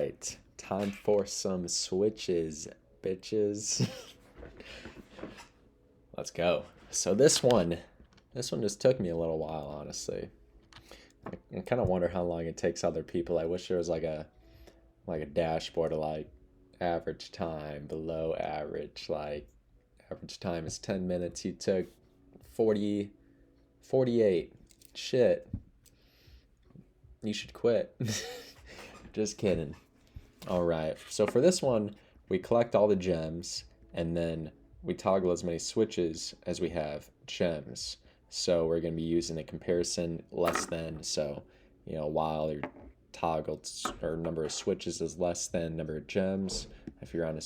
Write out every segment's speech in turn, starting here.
right, time for some switches, bitches. Let's go. So this one just took me a little while, honestly. I kind of wonder how long it takes other people. I wish there was like a dashboard of like average time, below average, like average time is 10 minutes. You took 48. Shit. You should quit. Just kidding. All right. So for this one, we collect all the gems and then we toggle as many switches as we have gems. So we're going to be using a comparison less than. So, while your toggled or number of switches is less than number of gems, if you're on a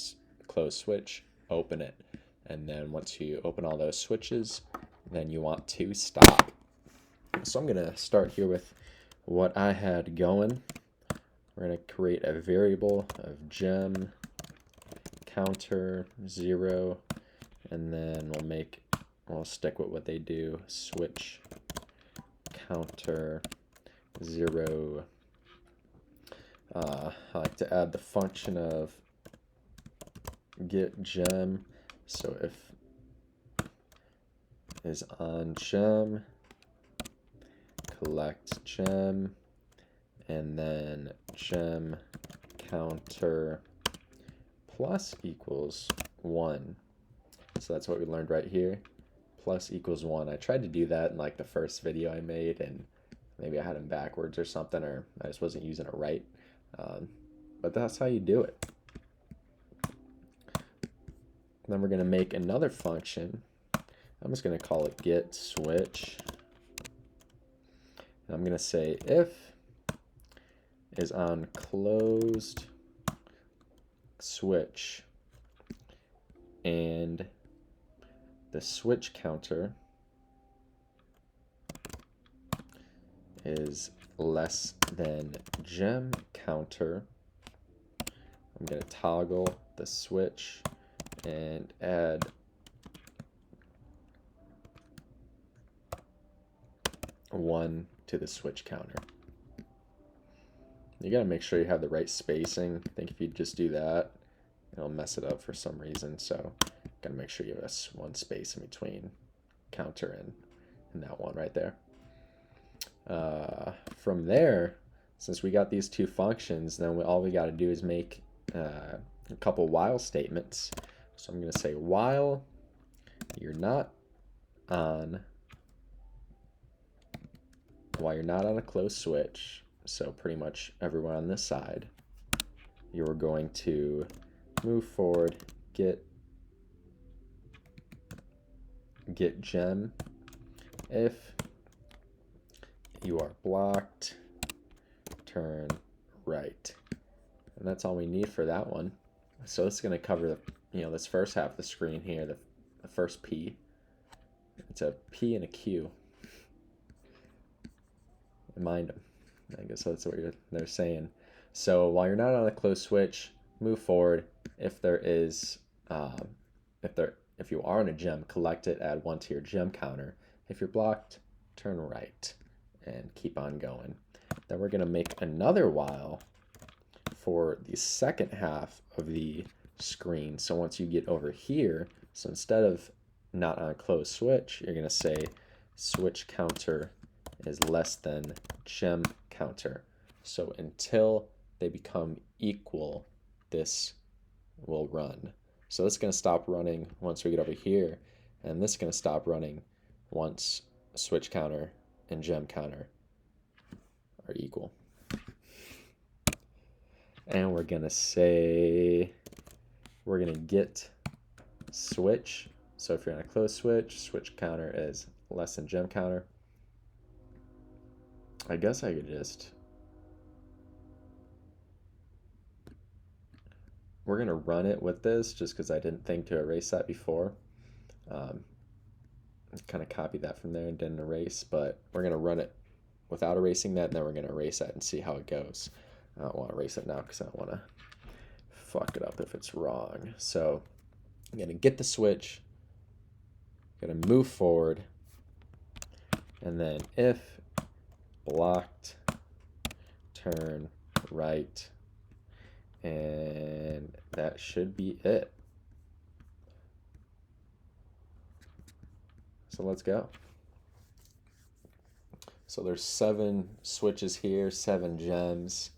closed switch, open it. And then once you open all those switches, then you want to stop. So I'm going to start here with what I had going. We're going to create a variable of gemCounter 0, and then we'll stick with what they do, switchCounter 0. I like to add the function of getGem. So if isOnGem, collectGem, and then gemCounter plus equals 1. So that's what we learned right here. Plus equals 1. I tried to do that in like the first video I made, and maybe I had them backwards or something, or I just wasn't using it right. But that's how you do it. Then we're going to make another function. I'm just going to call it getSwitch. And I'm going to say if isOnClosedSwitch and the switch counter is less than gemCounter, I'm going to toggle the switch and add one to the switch counter. You got to make sure you have the right spacing. I think if you just do that, it'll mess it up for some reason. So got to make sure you have one space in between counter and that one right there. From there, since we got these two functions, then all we got to do is make a couple while statements. So I'm going to say while you're not on a closed switch, so pretty much everyone on this side, you're going to move forward, getGem. If you are blocked, turn right. And that's all we need for that one. So it's going to cover this first half of the screen here, the first P. It's a P and a Q. Mind them. I guess that's what they're saying. So while you're not on a closed switch, move forward. If there is, if you are on a gem, collect it, add one to your gem counter. If you're blocked, turn right, and keep on going. Then we're going to make another while for the second half of the screen. So once you get over here, so instead of not on a closed switch, you're going to say switchCounter is less than gemCounter. So until they become equal, this will run. So this is going to stop running once we get over here, and this is going to stop running once switchCounter and gemCounter are equal. And we're going to say, we're going to get switch. So if you're on a closed switch, switchCounter is less than gemCounter. I guess I could we're going to run it with this just because I didn't think to erase that before. Kind of copied that from there and didn't erase, but we're going to run it without erasing that, and then we're going to erase that and see how it goes. I don't want to erase it now because I don't want to fuck it up if it's wrong. So I'm going to get the switch, going to move forward, and then if blocked, turn right, And that should be it. So let's go. So there's 7 switches here, 7 gems.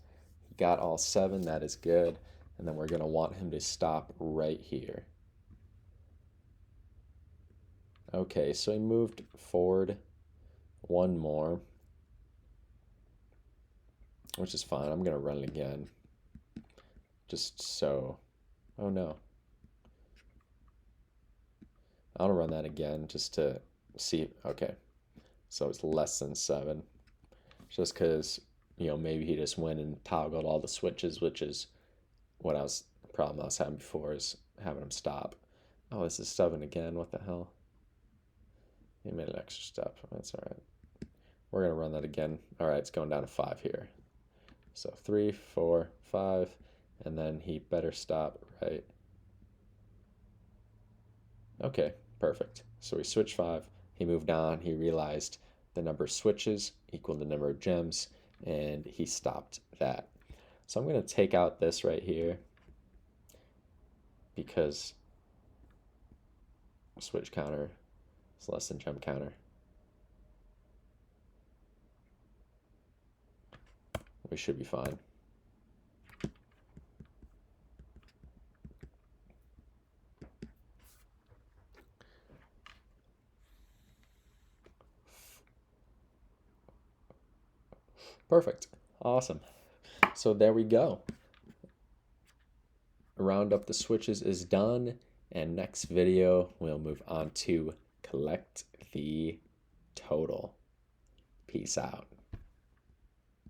He got all 7, that is good. And then we're gonna want him to stop right here. Okay, so he moved forward 1 more, which is fine. I'm gonna run it again. Just so, oh no. I wanna run that again just to see, okay. So it's less than 7, just because, you know, maybe he just went and toggled all the switches, which is what the problem I was having before, is having him stop. Oh, this is 7 again, what the hell? He made an extra step, that's all right. We're gonna run that again. All right, it's going down to 5 here. So 3, 4, 5, and then he better stop right. Okay, perfect. So we switched 5. He moved on. He realized the number of switches equal the number of gems, and he stopped that. So I'm going to take out this right here because switchCounter is less than gemCounter. We should be fine. Perfect. Awesome. So there we go. Round up the switches is done, and next video we'll move on to collect the total. Peace out.